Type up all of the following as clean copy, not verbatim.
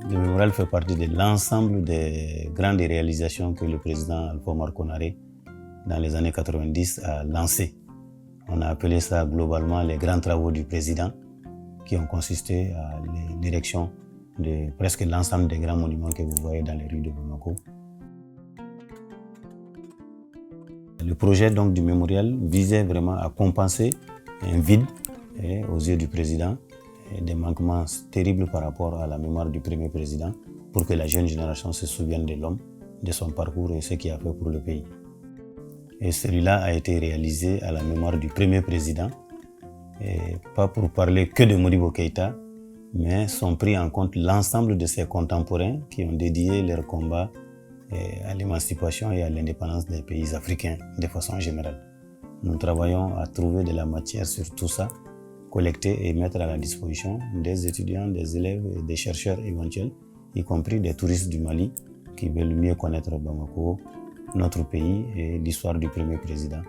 Le mémorial fait partie de l'ensemble des grandes réalisations que le président Alpha Oumar Konaré, dans les années 90, a lancées. On a appelé ça globalement les grands travaux du président, qui ont consisté à l'érection de presque l'ensemble des grands monuments que vous voyez dans les rues de Bamako. Le projet donc du mémorial visait vraiment à compenser un vide aux yeux du président et des manquements terribles par rapport à la mémoire du premier président pour que la jeune génération se souvienne de l'homme, de son parcours et ce qu'il a fait pour le pays. Et celui-là a été réalisé à la mémoire du premier président, et pas pour parler que de Modibo Keïta, mais sont pris en compte l'ensemble de ses contemporains qui ont dédié leur combat à l'émancipation et à l'indépendance des pays africains de façon générale. Nous travaillons à trouver de la matière sur tout ça, collecter et mettre à la disposition des étudiants, des élèves et des chercheurs éventuels, y compris des touristes du Mali qui veulent mieux connaître Bamako, notre pays et l'histoire du premier président.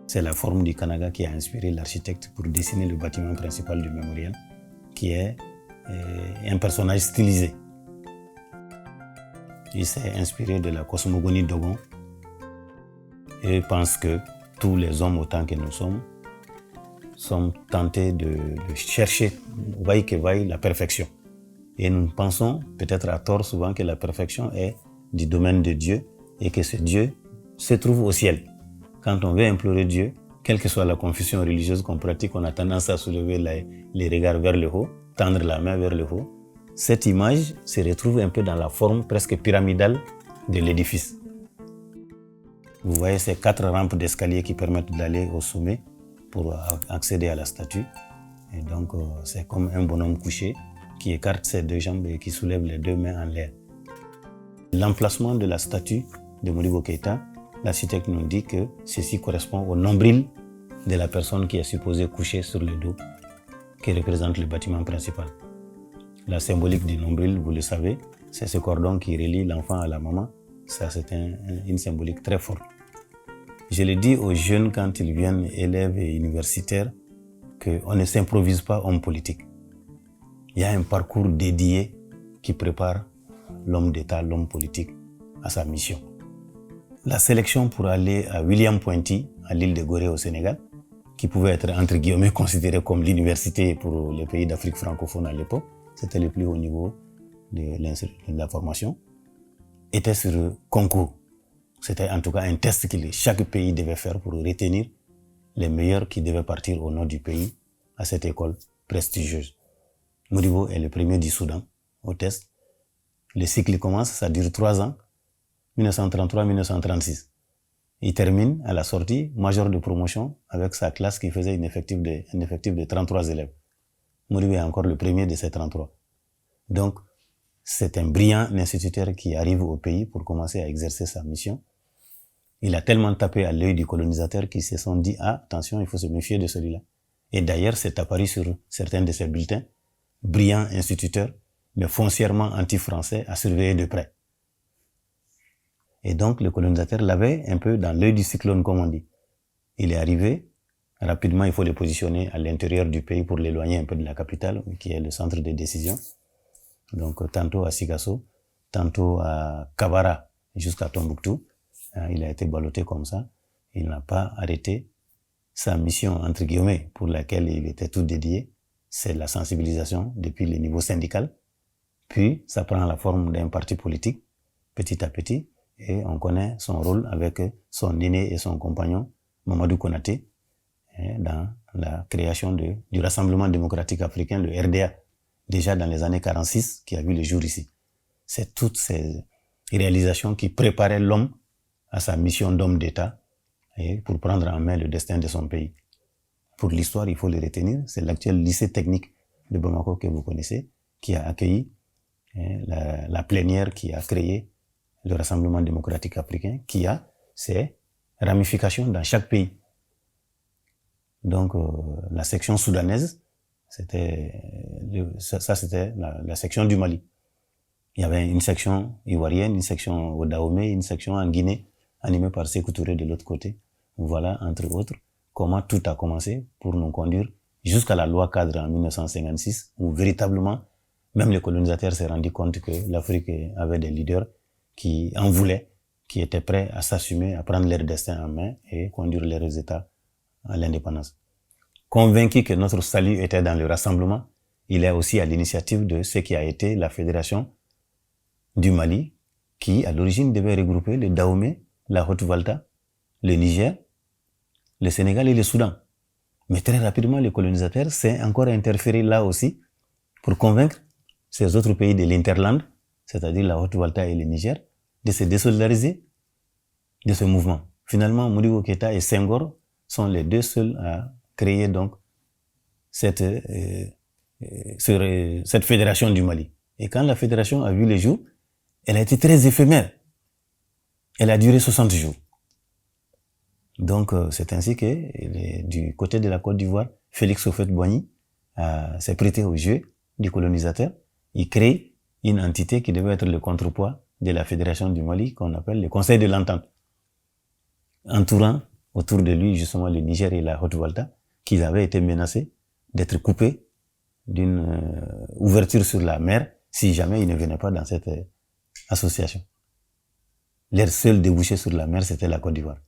C'est la forme du Kanaga qui a inspiré l'architecte pour dessiner le bâtiment principal du mémorial, qui est un personnage stylisé. Il s'est inspiré de la cosmogonie Dogon et pense que tous les hommes, autant que nous sommes tentés de chercher, vaille que vaille, la perfection. Et nous pensons, peut-être à tort souvent, que la perfection est du domaine de Dieu et que ce Dieu se trouve au ciel. Quand on veut implorer Dieu, quelle que soit la confession religieuse qu'on pratique, on a tendance à soulever les regards vers le haut, tendre la main vers le haut. Cette image se retrouve un peu dans la forme presque pyramidale de l'édifice. Vous voyez ces 4 rampes d'escalier qui permettent d'aller au sommet pour accéder à la statue. Et donc, c'est comme un bonhomme couché qui écarte ses 2 jambes et qui soulève les 2 mains en l'air. L'emplacement de la statue de Modibo Keïta, l'architecte nous dit que ceci correspond au nombril de la personne qui est supposée coucher sur le dos, qui représente le bâtiment principal. La symbolique du nombril, vous le savez, c'est ce cordon qui relie l'enfant à la maman. Ça, c'est une symbolique très forte. Je le dis aux jeunes quand ils viennent, élèves et universitaires, qu'on ne s'improvise pas homme politique. Il y a un parcours dédié qui prépare l'homme d'État, l'homme politique, à sa mission. La sélection pour aller à William Pointy, à l'île de Gorée au Sénégal, qui pouvait être entre guillemets considérée comme l'université pour les pays d'Afrique francophone à l'époque, c'était le plus haut niveau de la formation, était sur concours. C'était en tout cas un test que chaque pays devait faire pour retenir les meilleurs qui devaient partir au nord du pays à cette école prestigieuse. Modibo est le premier du Soudan au test. Le cycle commence, ça dure 3 ans, 1933-1936. Il termine à la sortie, major de promotion, avec sa classe qui faisait un effectif de 33 élèves. Modibo est encore le premier de ces 33. Donc, c'est un brillant instituteur qui arrive au pays pour commencer à exercer sa mission. Il a tellement tapé à l'œil du colonisateur qu'ils se sont dit « Ah, attention, il faut se méfier de celui-là ». Et d'ailleurs, c'est apparu sur certains de ses bulletins, brillant instituteur, mais foncièrement anti-français, à surveiller de près. Et donc, le colonisateur l'avait un peu dans l'œil du cyclone, comme on dit. Il est arrivé, rapidement, il faut le positionner à l'intérieur du pays pour l'éloigner un peu de la capitale, qui est le centre de décision. Donc, tantôt à Sigasso, tantôt à Kabara, jusqu'à Tombouctou. Il a été ballotté comme ça. Il n'a pas arrêté sa mission, entre guillemets, pour laquelle il était tout dédié. C'est la sensibilisation depuis le niveau syndical. Puis, ça prend la forme d'un parti politique, petit à petit. Et on connaît son rôle avec son aîné et son compagnon, Mamadou Konaté, dans la création du Rassemblement démocratique africain, le RDA, déjà dans les années 46, qui a vu le jour ici. C'est toutes ces réalisations qui préparaient l'homme à sa mission d'homme d'État et pour prendre en main le destin de son pays. Pour l'histoire, il faut le retenir, c'est l'actuel lycée technique de Bamako que vous connaissez, qui a accueilli la plénière qui a créé le Rassemblement démocratique africain, qui a ses ramifications dans chaque pays. Donc, la section soudanaise, c'était la section du Mali. Il y avait une section ivoirienne, une section au Dahomey, une section en Guinée, animée par Sékou Touré de l'autre côté. Voilà, entre autres, comment tout a commencé pour nous conduire jusqu'à la loi cadre en 1956, où véritablement, même les colonisateurs s'est rendu compte que l'Afrique avait des leaders qui en voulaient, qui étaient prêts à s'assumer, à prendre leur destin en main et conduire leurs États à l'indépendance. Convaincu que notre salut était dans le rassemblement, il est aussi à l'initiative de ce qui a été la Fédération du Mali, qui à l'origine devait regrouper le Dahomey, la Haute-Volta, le Niger, le Sénégal et le Soudan. Mais très rapidement, les colonisateurs s'est encore interféré là aussi pour convaincre ces autres pays de l'Interland, c'est-à-dire la Haute-Volta et le Niger, de se désolidariser de ce mouvement. Finalement, Modibo Keïta et Senghor sont les deux seuls à créer donc cette fédération du Mali. Et quand la fédération a vu le jour, elle a été très éphémère. Elle a duré 60 jours. Donc, c'est ainsi que, du côté de la Côte d'Ivoire, Félix Houphouët-Boigny s'est prêté au jeu du colonisateur. Il crée une entité qui devait être le contrepoids de la Fédération du Mali, qu'on appelle le Conseil de l'Entente, entourant autour de lui justement le Niger et la Haute-Volta, qui avaient été menacés d'être coupés d'une ouverture sur la mer si jamais ils ne venaient pas dans cette association. Leur seul débouché sur la mer, c'était la Côte d'Ivoire.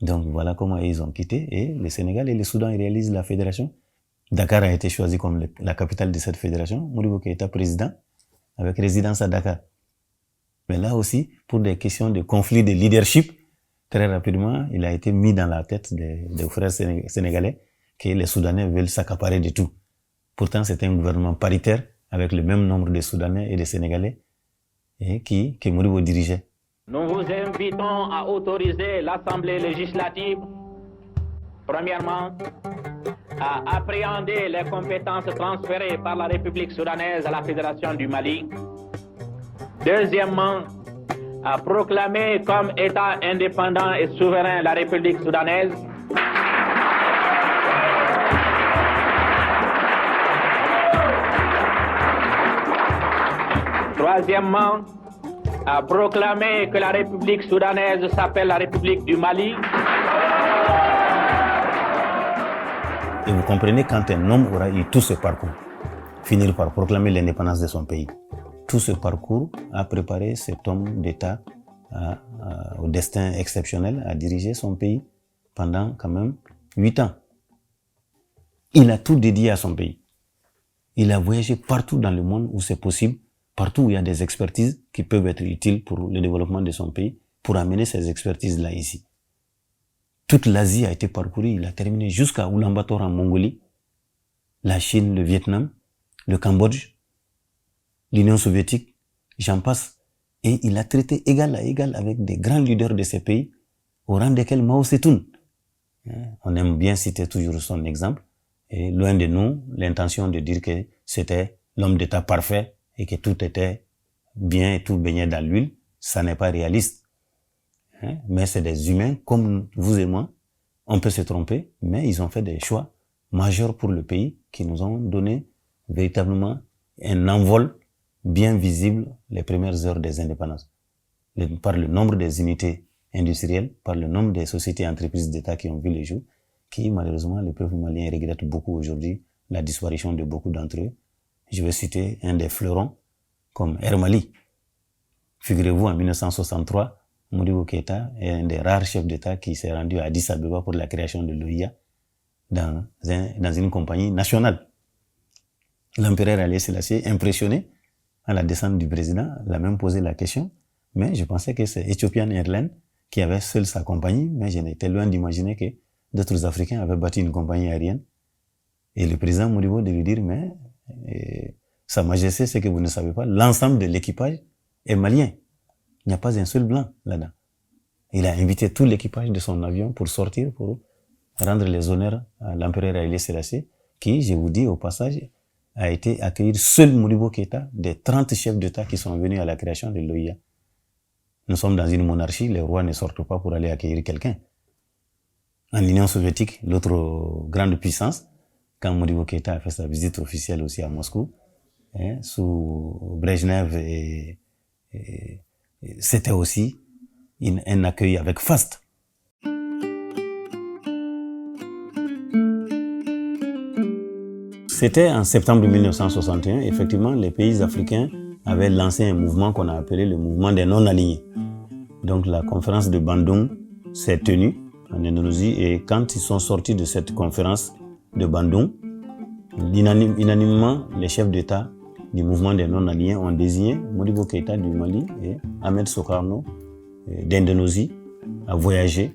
Donc voilà comment ils ont quitté, et le Sénégal et le Soudan réalisent la fédération. Dakar a été choisi comme la capitale de cette fédération. Modibo Keïta président, avec résidence à Dakar. Mais là aussi, pour des questions de conflit de leadership, très rapidement, il a été mis dans la tête des frères sénégalais que les Soudanais veulent s'accaparer de tout. Pourtant, c'était un gouvernement paritaire avec le même nombre de Soudanais et de Sénégalais et que Modibo dirigeait. Nous vous invitons à autoriser l'Assemblée législative, premièrement, à appréhender les compétences transférées par la République soudanaise à la Fédération du Mali. Deuxièmement, à proclamer comme État indépendant et souverain la République soudanaise. Troisièmement, à proclamer que la République soudanaise s'appelle la République du Mali. Et vous comprenez, quand un homme aura eu tout ce parcours, finir par proclamer l'indépendance de son pays, tout ce parcours a préparé cet homme d'État au destin exceptionnel, à diriger son pays pendant quand même 8 ans. Il a tout dédié à son pays. Il a voyagé partout dans le monde où c'est possible, partout où il y a des expertises qui peuvent être utiles pour le développement de son pays, pour amener ces expertises-là ici. Toute l'Asie a été parcourue, il a terminé jusqu'à Ulaanbaatar en Mongolie, la Chine, le Vietnam, le Cambodge, l'Union soviétique, j'en passe. Et il a traité égal à égal avec des grands leaders de ces pays, au rang desquels Mao Tse-tung. On aime bien citer toujours son exemple, et loin de nous l'intention de dire que c'était l'homme d'État parfait et que tout était bien et tout baignait dans l'huile. Ça n'est pas réaliste. Mais c'est des humains comme vous et moi. On peut se tromper, mais ils ont fait des choix majeurs pour le pays qui nous ont donné véritablement un envol bien visible les premières heures des indépendances. Par le nombre des unités industrielles, par le nombre des sociétés et entreprises d'État qui ont vu le jour, qui malheureusement le peuple malien regrette beaucoup aujourd'hui la disparition de beaucoup d'entre eux. Je vais citer un des fleurons comme Air Mali. Figurez-vous, en 1963, Modibo Keïta est un des rares chefs d'État qui s'est rendu à Addis Abeba pour la création de l'OIA dans une compagnie nationale. L'empereur Haïlé Sélassié, impressionné à la descente du président, l'a même posé la question, mais je pensais que c'est Ethiopian Airlines qui avait seul sa compagnie, mais j'étais loin d'imaginer que d'autres Africains avaient bâti une compagnie aérienne. Et le président Modibo de lui dire, mais Sa Majesté, c'est que vous ne savez pas, l'ensemble de l'équipage est malien. Il n'y a pas un seul blanc là-dedans. Il a invité tout l'équipage de son avion pour sortir, pour rendre les honneurs à l'empereur Haïlé Sélassié, qui, je vous dis au passage, a été accueillir seul Modibo Keïta des 30 chefs d'État qui sont venus à la création de l'OIA. Nous sommes dans une monarchie, les rois ne sortent pas pour aller accueillir quelqu'un. En Union soviétique, l'autre grande puissance, quand Modibo Keïta a fait sa visite officielle aussi à Moscou, sous Brejnev c'était aussi un accueil avec faste. C'était en septembre 1961, effectivement, les pays africains avaient lancé un mouvement qu'on a appelé le mouvement des non-alignés. Donc la conférence de Bandung s'est tenue en Indonésie et quand ils sont sortis de cette conférence de Bandung, unanimement, les chefs d'État du mouvement des non-alignés ont désigné Modibo Keïta du Mali et Ahmed Sukarno d'Indonésie à voyager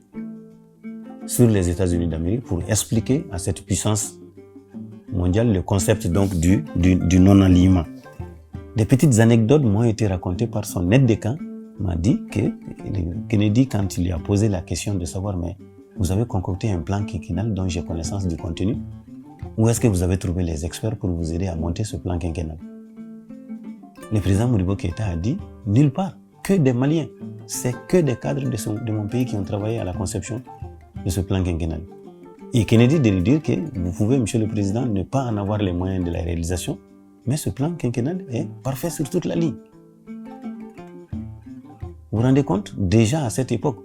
sur les États-Unis d'Amérique pour expliquer à cette puissance mondiale le concept donc du non-alignement. Des petites anecdotes m'ont été racontées par son aide de camp. M'a dit que Kennedy, quand il lui a posé la question de savoir, mais vous avez concocté un plan quinquennal dont j'ai connaissance du contenu, où est-ce que vous avez trouvé les experts pour vous aider à monter ce plan quinquennal? Le président Modibo Keïta a dit, nulle part, que des Maliens. C'est que des cadres de mon pays qui ont travaillé à la conception de ce plan quinquennal. Et Kennedy de lui dire que vous pouvez, monsieur le président, ne pas en avoir les moyens de la réalisation, mais ce plan quinquennal est parfait sur toute la ligne. Vous vous rendez compte? Déjà à cette époque,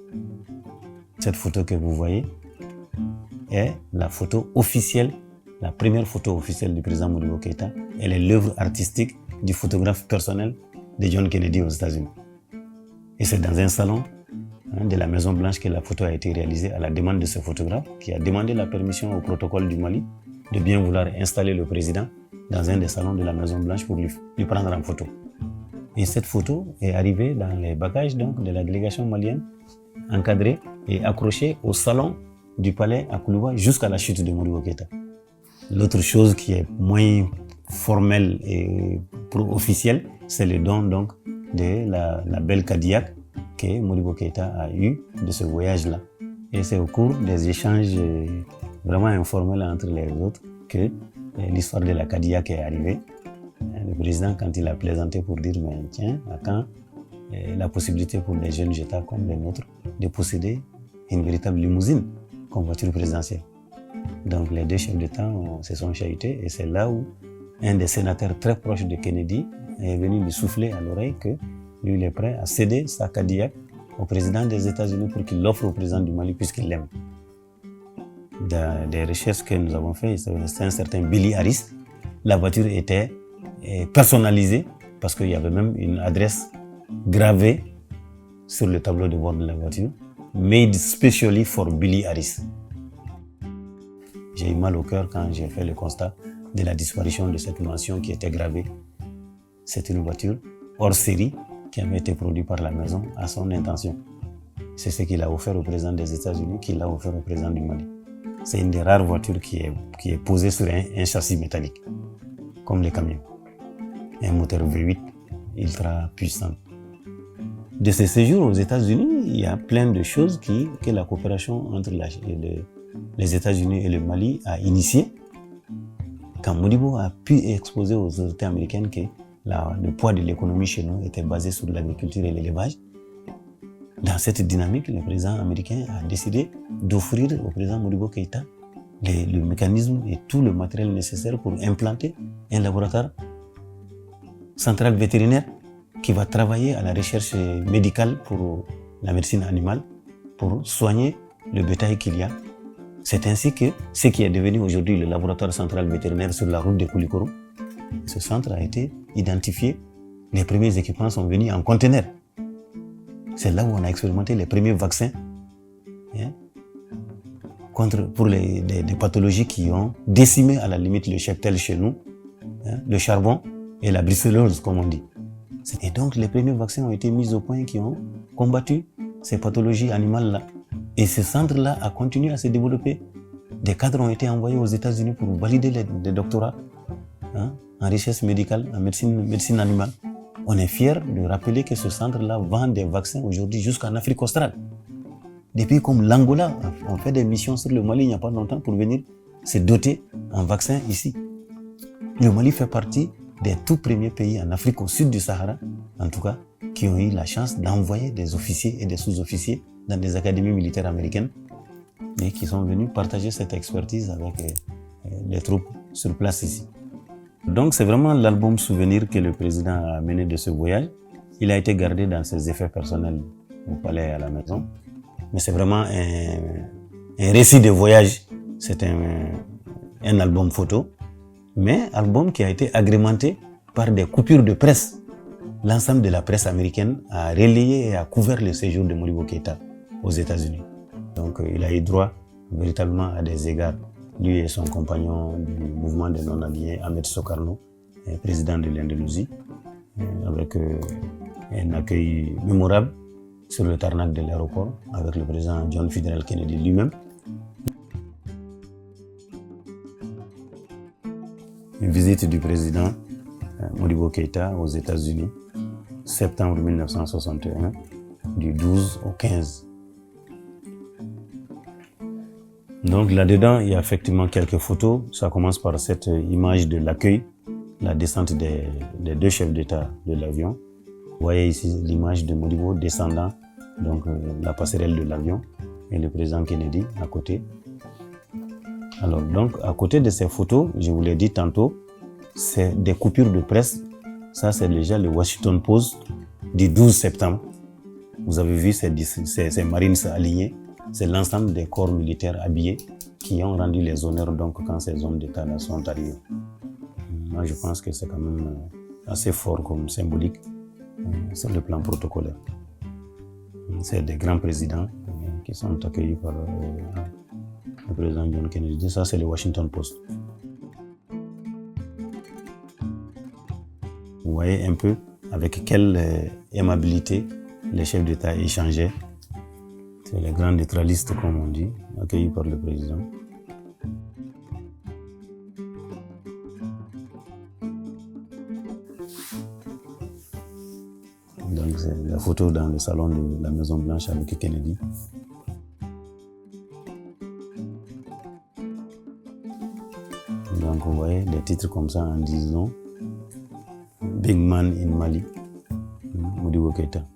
cette photo que vous voyez est la photo officielle, la première photo officielle du président Modibo Keïta. Elle est l'œuvre artistique du photographe personnel de John Kennedy aux États-Unis. Et c'est dans un salon de la Maison Blanche que la photo a été réalisée à la demande de ce photographe qui a demandé la permission au protocole du Mali de bien vouloir installer le président dans un des salons de la Maison Blanche pour lui prendre en photo. Et cette photo est arrivée dans les bagages donc, de la délégation malienne, encadrée et accrochée au salon du palais à Koulouba jusqu'à la chute de Modibo Keïta. L'autre chose qui est moins formelle et officielle, c'est le don donc, de la belle Cadillac que Modibo Keïta a eu de ce voyage-là. Et c'est au cours des échanges vraiment informels entre les autres que l'histoire de la Cadillac est arrivée. Le président, quand il a plaisanté pour dire, mais tiens, à quand la possibilité pour des jeunes États comme les nôtres de posséder une véritable limousine comme voiture présidentielle. Donc les deux chefs d'État se sont chahutés et c'est là où un des sénateurs très proches de Kennedy est venu lui souffler à l'oreille que lui, il est prêt à céder sa Cadillac au président des États-Unis pour qu'il l'offre au président du Mali puisqu'il l'aime. Dans des recherches que nous avons faites, c'est un certain Billy Harris. La voiture était personnalisée parce qu'il y avait même une adresse gravée sur le tableau de bord de la voiture, made specially for Billy Harris. J'ai eu mal au cœur quand j'ai fait le constat de la disparition de cette mention qui était gravée. C'est une voiture hors série qui avait été produite par la maison à son intention. C'est ce qu'il a offert au président des États-Unis, qu'il a offert au président du Mali. C'est une des rares voitures qui est posée sur un châssis métallique, comme les camions. Un moteur V8 ultra puissant. De ce séjour aux États-Unis, il y a plein de choses que la coopération entre les États-Unis et le Mali a initié. Quand Modibo a pu exposer aux autorités américaines que le poids de l'économie chez nous était basé sur l'agriculture et l'élevage, dans cette dynamique, le président américain a décidé d'offrir au président Modibo Keïta le mécanisme et tout le matériel nécessaire pour implanter un laboratoire central vétérinaire qui va travailler à la recherche médicale pour la médecine animale, pour soigner le bétail qu'il y a. C'est ainsi que ce qui est devenu aujourd'hui le laboratoire central vétérinaire sur la route de Koulikoro, ce centre a été identifié. Les premiers équipements sont venus en conteneur. C'est là où on a expérimenté les premiers vaccins pour des pathologies qui ont décimé à la limite le cheptel chez nous, le charbon et la brucellose comme on dit. Et donc les premiers vaccins ont été mis au point qui ont combattu ces pathologies animales-là. Et ce centre-là a continué à se développer. Des cadres ont été envoyés aux États-Unis pour valider les doctorats en recherche médicale, en médecine animale. On est fiers de rappeler que ce centre-là vend des vaccins aujourd'hui jusqu'en Afrique australe. Des pays comme l'Angola ont fait des missions sur le Mali il n'y a pas longtemps pour venir se doter en vaccins ici. Le Mali fait partie des tout premiers pays en Afrique au sud du Sahara, en tout cas, qui ont eu la chance d'envoyer des officiers et des sous-officiers dans des académies militaires américaines et qui sont venus partager cette expertise avec les troupes sur place ici. Donc c'est vraiment l'album souvenir que le président a mené de ce voyage. Il a été gardé dans ses effets personnels au palais et à la maison. Mais c'est vraiment un récit de voyage. C'est un album photo, mais album qui a été agrémenté par des coupures de presse. L'ensemble de la presse américaine a relayé et a couvert le séjour de Modibo Keïta aux États-Unis. Donc il a eu droit véritablement à des égards. Lui et son compagnon du mouvement des non-alignés, Ahmed Sokarno, président de l'Andalousie, avec un accueil mémorable sur le tarmac de l'aéroport, avec le président John Fitzgerald Kennedy lui-même. Une visite du président Modibo Keïta aux États-Unis, septembre 1961, du 12 au 15. Donc là-dedans, il y a effectivement quelques photos. Ça commence par cette image de l'accueil, la descente des deux chefs d'État de l'avion. Vous voyez ici l'image de Modibo descendant donc la passerelle de l'avion et le président Kennedy à côté. Alors donc à côté de ces photos, je vous l'ai dit tantôt, c'est des coupures de presse. Ça c'est déjà le Washington Post du 12 septembre. Vous avez vu ces Marines alignés. C'est l'ensemble des corps militaires habillés qui ont rendu les honneurs donc quand ces hommes d'État là sont arrivés. Moi je pense que c'est quand même assez fort comme symbolique sur le plan protocolaire. C'est des grands présidents qui sont accueillis par le président John Kennedy. Ça c'est le Washington Post. Vous voyez un peu avec quelle aimabilité les chefs d'État échangeaient. C'est les grands neutralistes, comme on dit, accueillis par le président. Donc c'est la photo dans le salon de la Maison Blanche avec Kennedy. Donc vous voyez des titres comme ça en disant Big Man in Mali, Modibo Keïta.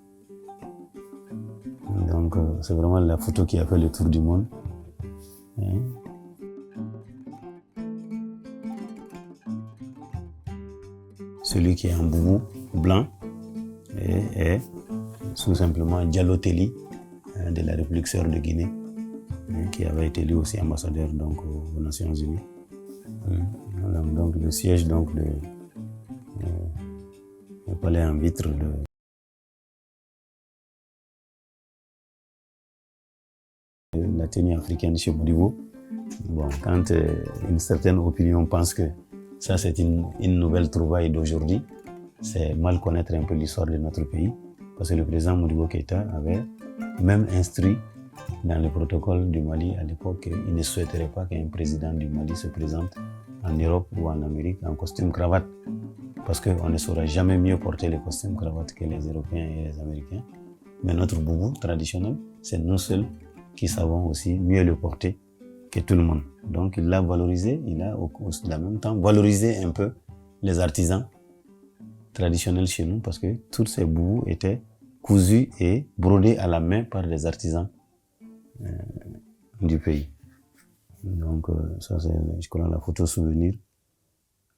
Donc c'est vraiment la photo qui a fait le tour du monde. Celui qui est en boubou blanc est tout simplement Diallo Telli de la République sœur de Guinée, qui avait été lui aussi ambassadeur donc, aux Nations Unies. Donc le siège donc, le palais en vitre de la tenue africaine chez Modibo. Bon, quand une certaine opinion pense que ça c'est une nouvelle trouvaille d'aujourd'hui, c'est mal connaître un peu l'histoire de notre pays, parce que le président Modibo Keïta avait même instruit dans le protocole du Mali à l'époque qu'il ne souhaiterait pas qu'un président du Mali se présente en Europe ou en Amérique en costume cravate, parce qu'on ne saura jamais mieux porter les costumes cravate que les Européens et les Américains. Mais notre boubou traditionnel, c'est nous seuls qui savons aussi mieux le porter que tout le monde. Donc il l'a valorisé, il a en même temps valorisé un peu les artisans traditionnels chez nous, parce que tous ces boubous étaient cousus et brodés à la main par des artisans du pays. Donc ça c'est, je crois, la photo souvenir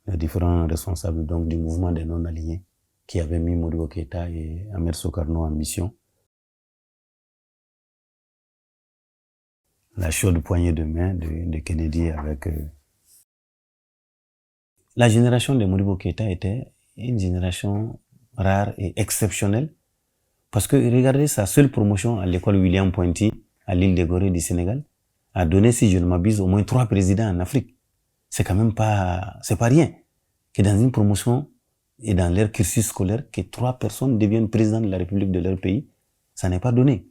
des différents responsables donc, du mouvement des non-alignés qui avaient mis Modibo Keïta et Ahmed Sokarno en mission. La chaude poignée de main de Kennedy avec... La génération de Modibo Keïta était une génération rare et exceptionnelle, parce que regardez sa seule promotion à l'école William Ponty à l'île de Gorée du Sénégal a donné, si je ne m'abuse, au moins 3 présidents en Afrique. C'est quand même pas, c'est pas rien que dans une promotion et dans leur cursus scolaire que 3 personnes deviennent présidents de la République de leur pays. Ça n'est pas donné.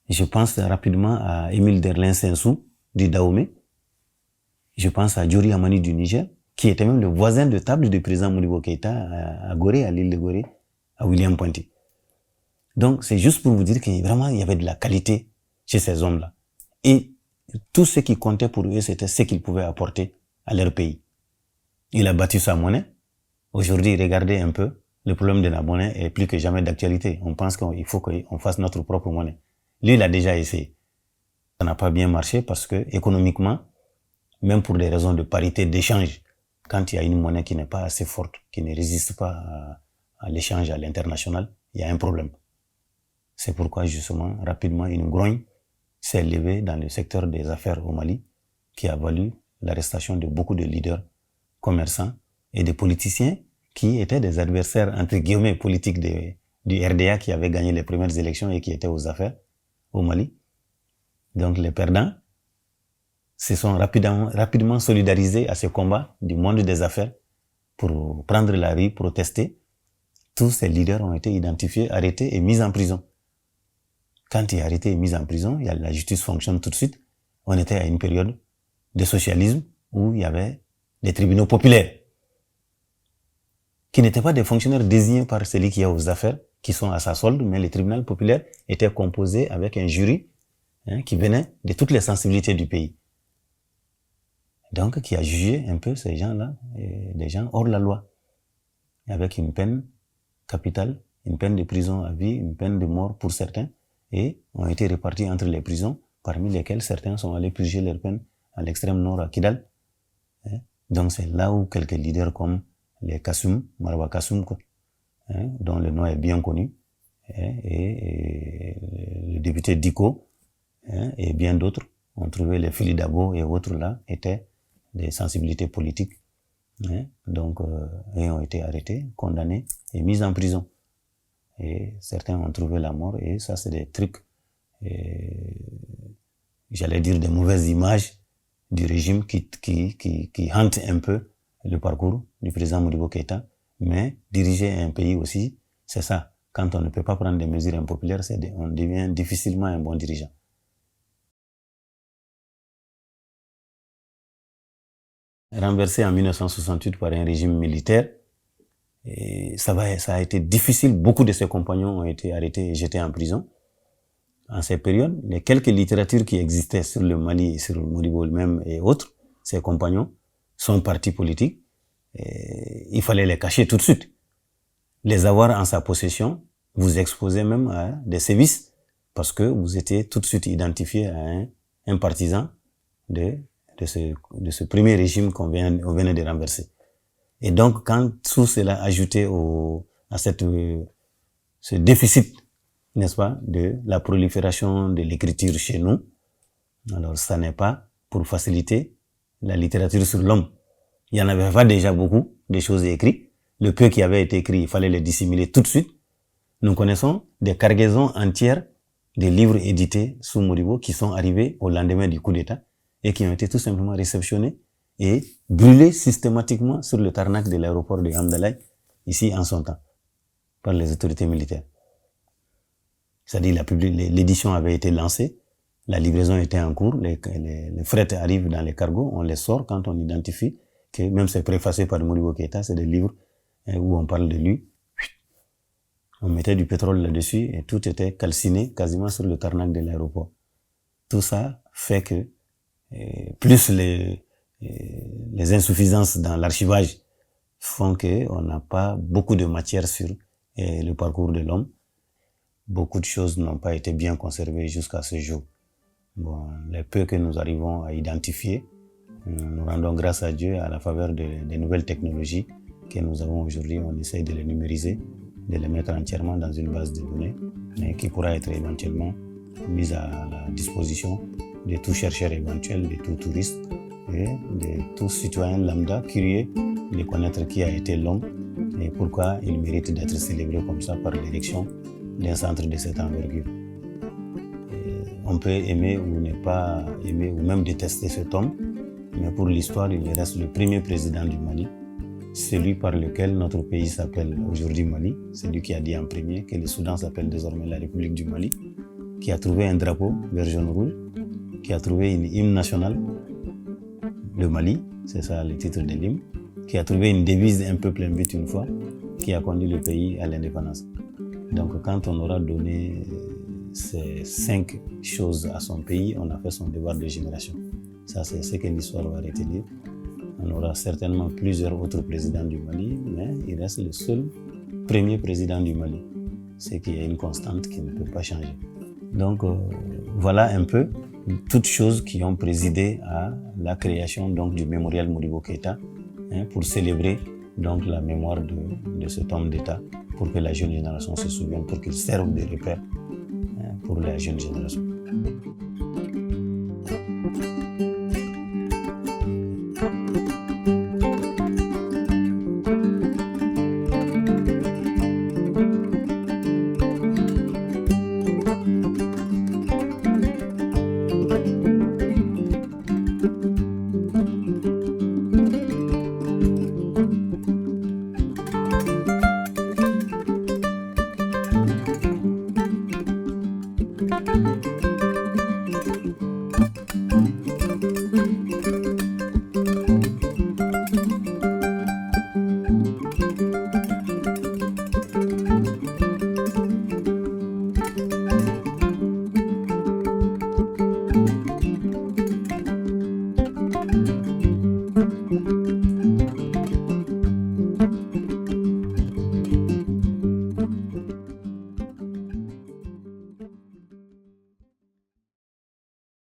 Je pense rapidement à Émile Derlin Sensou du Dahomey. Je pense à Djori Amani du Niger, qui était même le voisin de table du président Modibo Keïta à Gorée, à l'île de Gorée, à William Ponty. Donc c'est juste pour vous dire que vraiment il y avait de la qualité chez ces hommes-là. Et tout ce qui comptait pour eux, c'était ce qu'ils pouvaient apporter à leur pays. Il a battu sa monnaie. Aujourd'hui, regardez un peu, le problème de la monnaie est plus que jamais d'actualité. On pense qu'il faut qu'on fasse notre propre monnaie. Lui, il a déjà essayé. Ça n'a pas bien marché parce que, économiquement, même pour des raisons de parité d'échange, quand il y a une monnaie qui n'est pas assez forte, qui ne résiste pas à l'échange à l'international, il y a un problème. C'est pourquoi, justement, rapidement, une grogne s'est levée dans le secteur des affaires au Mali, qui a valu l'arrestation de beaucoup de leaders commerçants et de politiciens qui étaient des adversaires, entre guillemets, politiques du RDA qui avait gagné les premières élections et qui étaient aux affaires au Mali. Donc les perdants se sont rapidement solidarisés à ce combat du monde des affaires pour prendre la rue, protester. Tous ces leaders ont été identifiés, arrêtés et mis en prison. Quand il est arrêté et mis en prison, la justice fonctionne tout de suite. On était à une période de socialisme où il y avait des tribunaux populaires qui n'étaient pas des fonctionnaires désignés par celui qui est aux affaires, qui sont à sa solde, mais les tribunaux populaires étaient composés avec un jury qui venait de toutes les sensibilités du pays. Donc, qui a jugé un peu ces gens-là, des gens hors la loi, avec une peine capitale, une peine de prison à vie, une peine de mort pour certains, et ont été répartis entre les prisons, parmi lesquels certains sont allés purger leur peine à l'extrême nord, à Kidal. Donc c'est là où quelques leaders comme les Kassoum, Marwa Kassoum, dont le nom est bien connu, et le député Diko, et bien d'autres, ont trouvé les Fili Dabo et autres là, étaient des sensibilités politiques, donc, et ont été arrêtés, condamnés et mis en prison. Et certains ont trouvé la mort, et ça c'est des trucs, j'allais dire des mauvaises images du régime qui hante un peu le parcours du président Modibo Keïta. Mais diriger un pays aussi, c'est ça. Quand on ne peut pas prendre des mesures impopulaires, on devient difficilement un bon dirigeant. Renversé en 1968 par un régime militaire, et ça a été difficile. Beaucoup de ses compagnons ont été arrêtés et jetés en prison. En ces périodes, les quelques littératures qui existaient sur le Mali et sur Modibo lui-même et autres, ses compagnons, son parti politique, il fallait les cacher tout de suite. Les avoir en sa possession vous exposait même à des sévices parce que vous étiez tout de suite identifié à un partisan de ce premier régime qu'on venait de renverser. Et donc, quand tout cela ajouté à ce déficit, n'est-ce pas, de la prolifération de l'écriture chez nous, alors ça n'est pas pour faciliter la littérature sur l'homme. Il y en avait pas déjà beaucoup de choses écrites. Le peu qui avait été écrit, il fallait les dissimuler tout de suite. Nous connaissons des cargaisons entières de livres édités sous Modibo qui sont arrivés au lendemain du coup d'État et qui ont été tout simplement réceptionnés et brûlés systématiquement sur le tarmac de l'aéroport de Hamdallah, ici en son temps, par les autorités militaires. C'est-à-dire l'édition avait été lancée, la livraison était en cours, les fret arrivent dans les cargos, on les sort quand on identifie que même c'est préfacé par Modibo Keïta, c'est des livres où on parle de lui. On mettait du pétrole là-dessus et tout était calciné quasiment sur le tarmac de l'aéroport. Tout ça fait que, plus les insuffisances dans l'archivage font qu'on n'a pas beaucoup de matière sur le parcours de l'homme. Beaucoup de choses n'ont pas été bien conservées jusqu'à ce jour. Bon, les peu que nous arrivons à identifier, nous rendons grâce à Dieu à la faveur des nouvelles technologies que nous avons aujourd'hui. On essaye de les numériser, de les mettre entièrement dans une base de données, mais qui pourra être éventuellement mise à la disposition de tout chercheur éventuel, de tout touriste et de tout citoyen lambda curieux de connaître qui a été l'homme et pourquoi il mérite d'être célébré comme ça par l'érection d'un centre de cette envergure. On peut aimer ou ne pas aimer ou même détester cet homme, mais pour l'histoire, il reste le premier président du Mali, celui par lequel notre pays s'appelle aujourd'hui Mali, celui qui a dit en premier que le Soudan s'appelle désormais la République du Mali, qui a trouvé un drapeau vert jaune rouge, qui a trouvé une hymne nationale, le Mali, c'est ça le titre de l'hymne, qui a trouvé une devise un peuple invite une fois, qui a conduit le pays à l'indépendance. Donc quand on aura donné ces 5 choses à son pays, on a fait son devoir de génération. Ça, c'est ce que l'histoire va retenir. On aura certainement plusieurs autres présidents du Mali, mais il reste le seul premier président du Mali. C'est qu'il y a une constante qui ne peut pas changer. Donc, voilà un peu toutes choses qui ont présidé à la création donc, du mémorial Modibo Keïta pour célébrer donc la mémoire de cet homme d'État, pour que la jeune génération se souvienne, pour qu'il serve de repère pour la jeune génération.